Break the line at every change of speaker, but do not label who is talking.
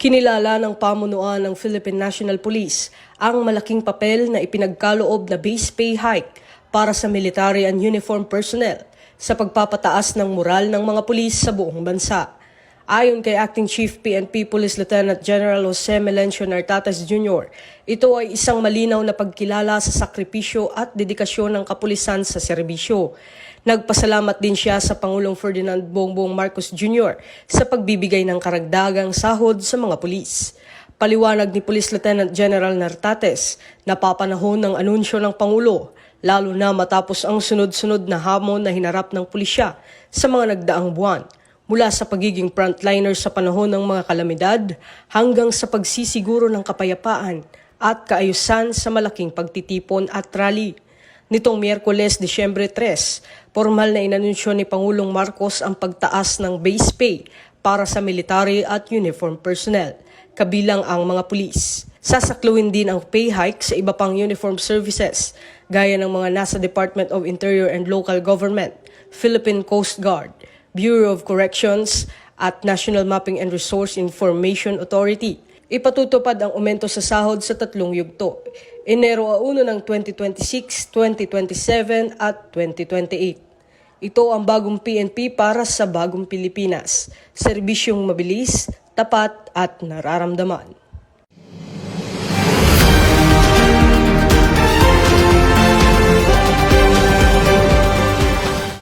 Kinilala ng pamunuan ng Philippine National Police ang malaking papel na ipinagkaloob na base pay hike para sa military and uniform personnel sa pagpapataas ng moral ng mga pulis sa buong bansa. Ayon kay Acting Chief PNP Police Lieutenant General Jose Melencio Nartates Jr., ito ay isang malinaw na pagkilala sa sakripisyo at dedikasyon ng kapulisan sa serbisyo. Nagpasalamat din siya sa Pangulong Ferdinand Bongbong Marcos Jr. sa pagbibigay ng karagdagang sahod sa mga pulis. Paliwanag ni Police Lieutenant General Nartates, napapanahon ng anunsyo ng Pangulo, lalo na matapos ang sunod-sunod na hamon na hinarap ng pulisya sa mga nagdaang buwan, mula sa pagiging frontliner sa panahon ng mga kalamidad hanggang sa pagsisiguro ng kapayapaan at kaayusan sa malaking pagtitipon at rally. Nitong Miyerkules, Disyembre 3, formal na inanunsyo ni Pangulong Marcos ang pagtaas ng base pay para sa military at uniform personnel, kabilang ang mga pulis. Sasakluin din ang pay hike sa iba pang uniform services, gaya ng mga nasa Department of Interior and Local Government, Philippine Coast Guard, Bureau of Corrections at National Mapping and Resource Information Authority. Ipatutupad ang aumento sa sahod sa tatlong yugto, Enero 1 ng 2026, 2027 at 2028. Ito ang bagong PNP para sa bagong Pilipinas, serbisyong mabilis, tapat at nararamdaman.